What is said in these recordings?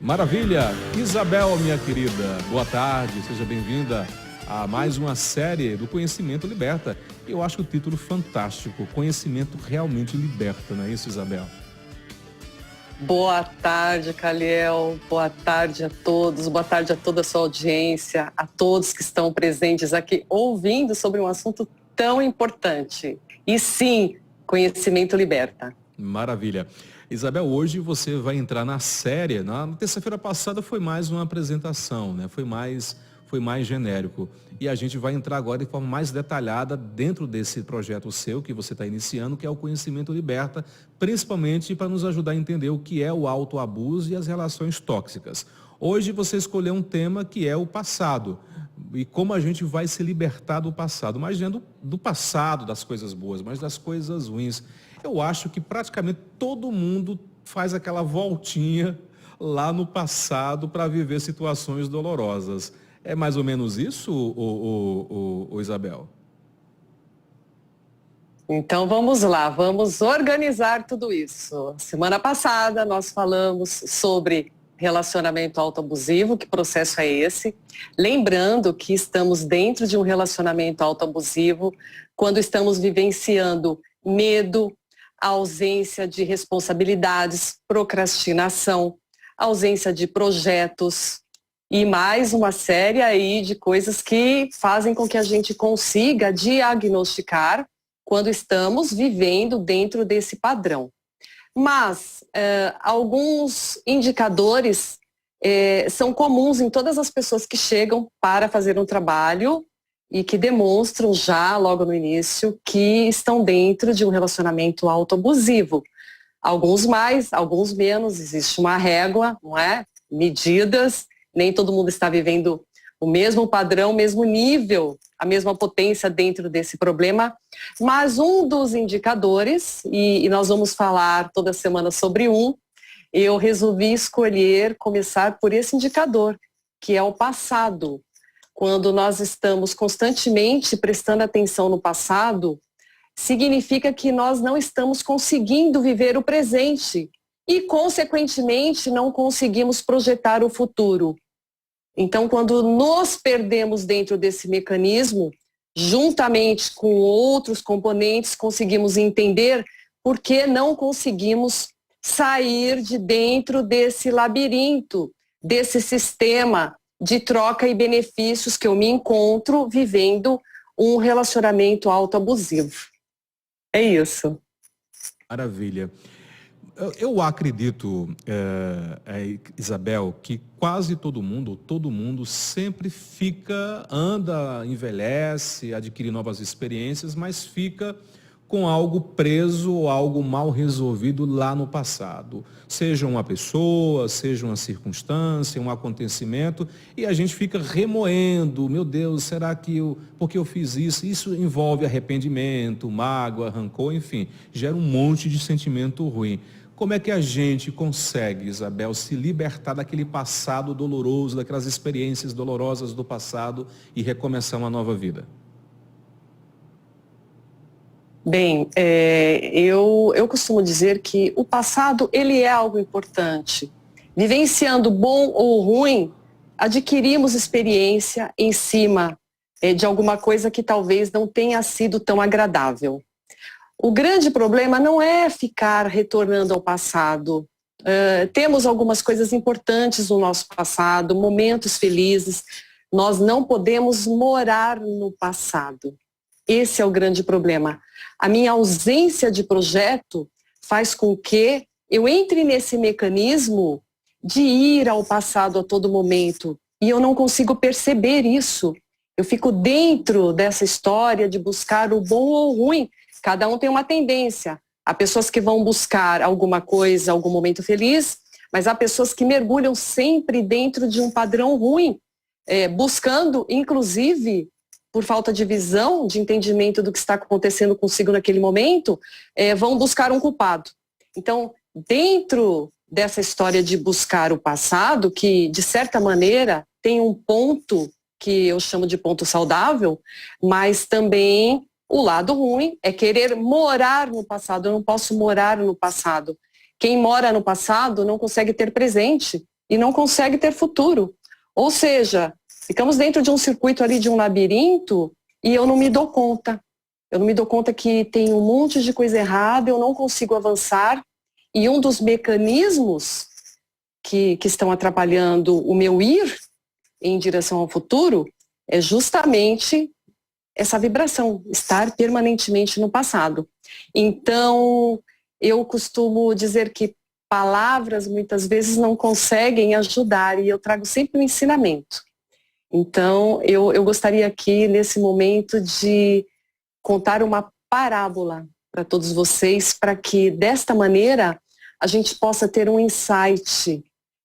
Maravilha! Isabel, minha querida, boa tarde, seja bem-vinda a mais uma série do Conhecimento Liberta. Eu acho o título fantástico, Conhecimento Realmente Liberta, não é isso, Isabel? Boa tarde, Caliel, boa tarde a todos, boa tarde a toda a sua audiência, a todos que estão presentes aqui ouvindo sobre um assunto tão importante. E sim, Conhecimento Liberta. Maravilha. Isabel, hoje você vai entrar na série. Na terça-feira passada foi mais uma apresentação, né? Foi mais genérico. E a gente vai entrar agora de forma mais detalhada dentro desse projeto seu que você está iniciando, que é o Conhecimento Liberta, principalmente para nos ajudar a entender o que é o autoabuso e as relações tóxicas. Hoje você escolheu um tema que é o passado e como a gente vai se libertar do passado, mas não do passado, das coisas boas, mas das coisas ruins. Eu acho que praticamente todo mundo faz aquela voltinha lá no passado para viver situações dolorosas. É mais ou menos isso, Isabel? Então vamos lá, vamos organizar tudo isso. Semana passada nós falamos sobre relacionamento autoabusivo, que processo é esse? Lembrando que estamos dentro de um relacionamento autoabusivo quando estamos vivenciando medo, ausência de responsabilidades, procrastinação, ausência de projetos e mais uma série aí de coisas que fazem com que a gente consiga diagnosticar quando estamos vivendo dentro desse padrão. Mas alguns indicadores são comuns em todas as pessoas que chegam para fazer um trabalho e que demonstram já, logo no início, que estão dentro de um relacionamento autoabusivo. Alguns mais, alguns menos, existe uma régua, não é? Medidas, nem todo mundo está vivendo o mesmo padrão, o mesmo nível, a mesma potência dentro desse problema, mas um dos indicadores, e nós vamos falar toda semana sobre eu resolvi escolher começar por esse indicador, que é o passado. Quando nós estamos constantemente prestando atenção no passado, significa que nós não estamos conseguindo viver o presente e, consequentemente, não conseguimos projetar o futuro. Então, quando nos perdemos dentro desse mecanismo, juntamente com outros componentes, conseguimos entender por que não conseguimos sair de dentro desse labirinto, desse sistema de troca e benefícios que eu me encontro vivendo um relacionamento autoabusivo. É isso. Maravilha. Eu acredito, Isabel, que quase todo mundo sempre anda, envelhece, adquire novas experiências, mas fica com algo preso ou algo mal resolvido lá no passado. Seja uma pessoa, seja uma circunstância, um acontecimento, e a gente fica remoendo, meu Deus, será que porque eu fiz isso? Isso envolve arrependimento, mágoa, rancor, enfim, gera um monte de sentimento ruim. Como é que a gente consegue, Isabel, se libertar daquele passado doloroso, daquelas experiências dolorosas do passado e recomeçar uma nova vida? Bem, eu costumo dizer que o passado ele é algo importante. Vivenciando bom ou ruim, adquirimos experiência em cima de alguma coisa que talvez não tenha sido tão agradável. O grande problema não é ficar retornando ao passado. Temos algumas coisas importantes no nosso passado, momentos felizes. Nós não podemos morar no passado. Esse é o grande problema. A minha ausência de projeto faz com que eu entre nesse mecanismo de ir ao passado a todo momento e eu não consigo perceber isso. Eu fico dentro dessa história de buscar o bom ou o ruim. Cada um tem uma tendência. Há pessoas que vão buscar alguma coisa, algum momento feliz, mas há pessoas que mergulham sempre dentro de um padrão ruim, buscando, inclusive, por falta de visão, de entendimento do que está acontecendo consigo naquele momento, vão buscar um culpado. Então, dentro dessa história de buscar o passado, que de certa maneira tem um ponto que eu chamo de ponto saudável, mas também o lado ruim é querer morar no passado. Eu não posso morar no passado. Quem mora no passado não consegue ter presente. e não consegue ter futuro. Ou seja, ficamos dentro de um circuito ali, de um labirinto, e eu não me dou conta. Eu não me dou conta que tem um monte de coisa errada, eu não consigo avançar. E um dos mecanismos que estão atrapalhando o meu ir em direção ao futuro é justamente essa vibração, estar permanentemente no passado. Então, eu costumo dizer que palavras muitas vezes não conseguem ajudar, e eu trago sempre um ensinamento. Então, eu gostaria aqui, nesse momento, de contar uma parábola para todos vocês, para que, desta maneira, a gente possa ter um insight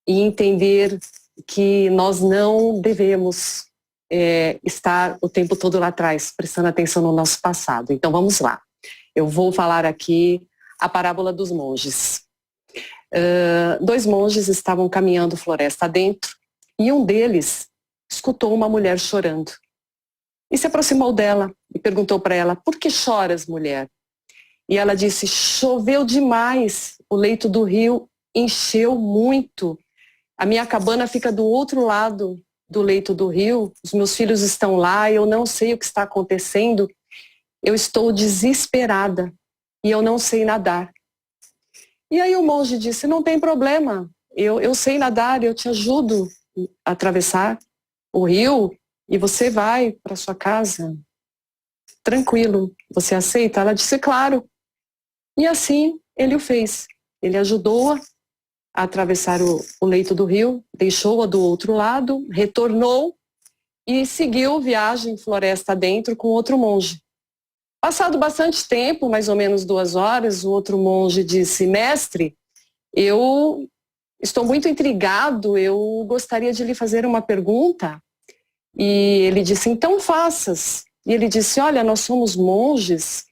e entender que nós não devemos estar o tempo todo lá atrás, prestando atenção no nosso passado. Então, vamos lá. Eu vou falar aqui a parábola dos monges. 2 monges estavam caminhando floresta adentro e um deles escutou uma mulher chorando. E se aproximou dela e perguntou para ela: por que choras, mulher? E ela disse: choveu demais, o leito do rio encheu muito. A minha cabana fica do outro lado do leito do rio, os meus filhos estão lá, eu não sei o que está acontecendo, eu estou desesperada e eu não sei nadar. E aí o monge disse: não tem problema, eu sei nadar, eu te ajudo a atravessar o rio e você vai para sua casa. Tranquilo, você aceita? Ela disse: claro. E assim ele o fez. Ele ajudou-a a atravessar o leito do rio, deixou-a do outro lado, retornou e seguiu viagem floresta adentro com outro monge. Passado bastante tempo, mais ou menos 2 horas, o outro monge disse: mestre, eu estou muito intrigado, eu gostaria de lhe fazer uma pergunta. E ele disse: então faças. E ele disse: olha, nós somos monges,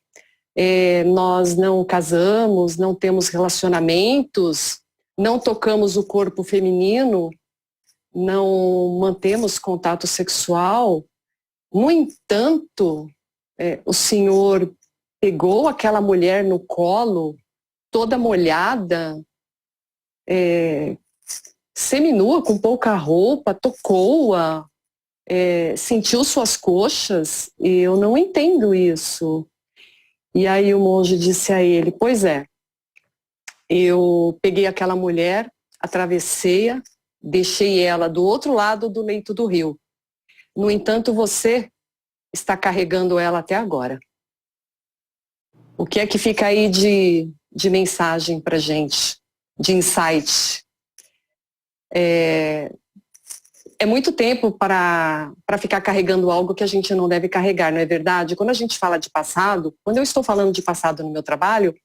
nós não casamos, não temos relacionamentos, não tocamos o corpo feminino, não mantemos contato sexual. No entanto, o senhor pegou aquela mulher no colo, toda molhada, seminua, com pouca roupa, tocou-a, sentiu suas coxas, e eu não entendo isso. E aí o monge disse a ele: pois é, eu peguei aquela mulher, atravessei-a, deixei ela do outro lado do leito do rio. No entanto, você está carregando ela até agora. O que é que fica aí de mensagem para gente, de insight? É muito tempo para ficar carregando algo que a gente não deve carregar, não é verdade? Quando a gente fala de passado, quando eu estou falando de passado no meu trabalho,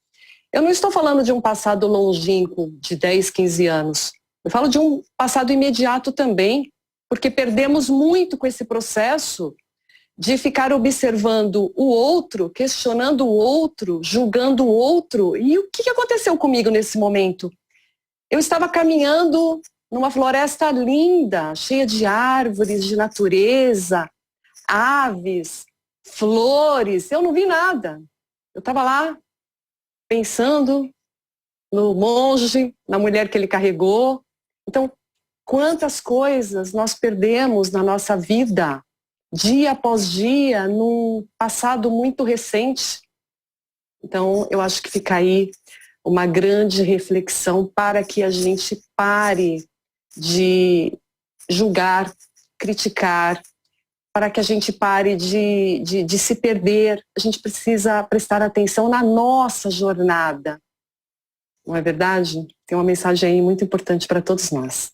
eu não estou falando de um passado longínquo de 10, 15 anos. Eu falo de um passado imediato também, porque perdemos muito com esse processo de ficar observando o outro, questionando o outro, julgando o outro. E o que aconteceu comigo nesse momento? Eu estava caminhando numa floresta linda, cheia de árvores, de natureza, aves, flores. Eu não vi nada. Eu estava lá pensando no monge, na mulher que ele carregou. Então, quantas coisas nós perdemos na nossa vida, dia após dia, num passado muito recente. Então, eu acho que fica aí uma grande reflexão para que a gente pare de julgar, criticar, para que a gente pare de se perder. A gente precisa prestar atenção na nossa jornada. Não é verdade? Tem uma mensagem aí muito importante para todos nós.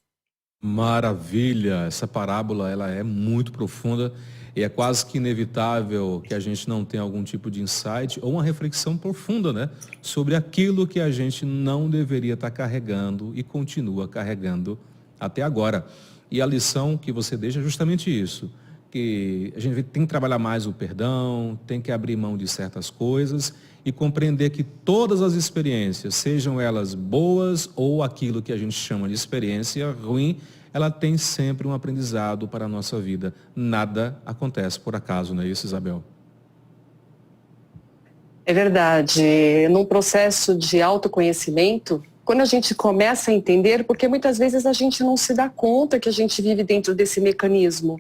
Maravilha! Essa parábola ela é muito profunda e é quase que inevitável que a gente não tenha algum tipo de insight ou uma reflexão profunda, né? Sobre aquilo que a gente não deveria estar carregando e continua carregando até agora. E a lição que você deixa é justamente isso, que a gente tem que trabalhar mais o perdão, tem que abrir mão de certas coisas e compreender que todas as experiências, sejam elas boas ou aquilo que a gente chama de experiência ruim, ela tem sempre um aprendizado para a nossa vida. Nada acontece por acaso, não é isso, Isabel? É verdade. Num processo de autoconhecimento, quando a gente começa a entender, porque muitas vezes a gente não se dá conta que a gente vive dentro desse mecanismo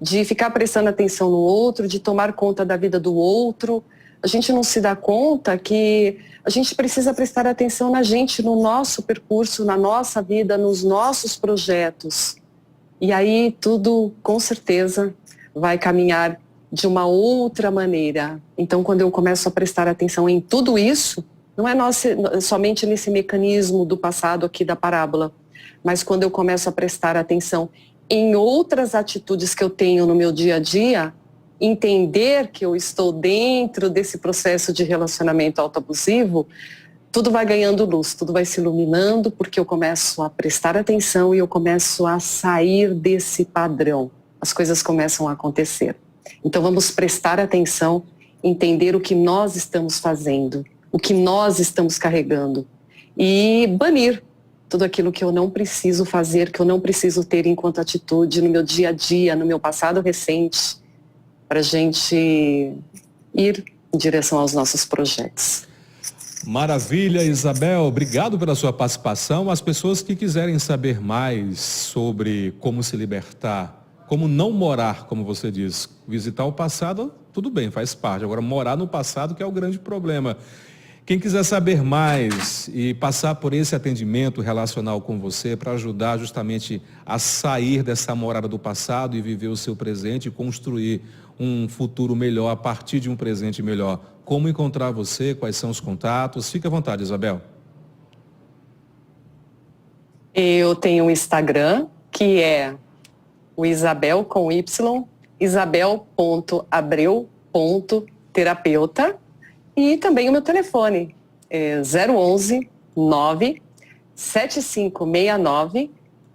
de ficar prestando atenção no outro, de tomar conta da vida do outro. A gente não se dá conta que a gente precisa prestar atenção na gente, no nosso percurso, na nossa vida, nos nossos projetos. E aí tudo, com certeza, vai caminhar de uma outra maneira. Então, quando eu começo a prestar atenção em tudo isso, não é somente nesse mecanismo do passado aqui da parábola, mas quando eu começo a prestar atenção em outras atitudes que eu tenho no meu dia a dia, entender que eu estou dentro desse processo de relacionamento autoabusivo, tudo vai ganhando luz, tudo vai se iluminando, porque eu começo a prestar atenção e eu começo a sair desse padrão. As coisas começam a acontecer. Então vamos prestar atenção, entender o que nós estamos fazendo, o que nós estamos carregando e banir tudo aquilo que eu não preciso fazer, que eu não preciso ter enquanto atitude no meu dia a dia, no meu passado recente, para a gente ir em direção aos nossos projetos. Maravilha, Isabel, obrigado pela sua participação. As pessoas que quiserem saber mais sobre como se libertar, como não morar, como você diz, visitar o passado, tudo bem, faz parte. Agora, morar no passado que é o grande problema. Quem quiser saber mais e passar por esse atendimento relacional com você para ajudar justamente a sair dessa morada do passado e viver o seu presente e construir um futuro melhor a partir de um presente melhor. Como encontrar você? Quais são os contatos? Fique à vontade, Isabel. Eu tenho um Instagram que é o Isabel com Y, isabel.abreu.terapeuta. E também o meu telefone é 011 9 7569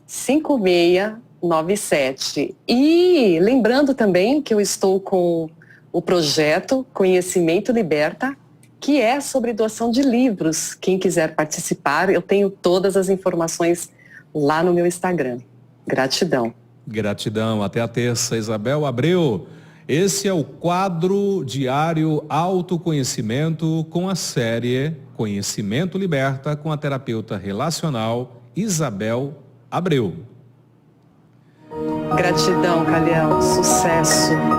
5697. E lembrando também que eu estou com o projeto Conhecimento Liberta, que é sobre doação de livros. Quem quiser participar, eu tenho todas as informações lá no meu Instagram. Gratidão. Gratidão. Até a terça, Isabel Abreu. Esse é o quadro diário Autoconhecimento com a série Conhecimento Liberta com a terapeuta relacional Isabel Abreu. Gratidão, Calhão. Sucesso.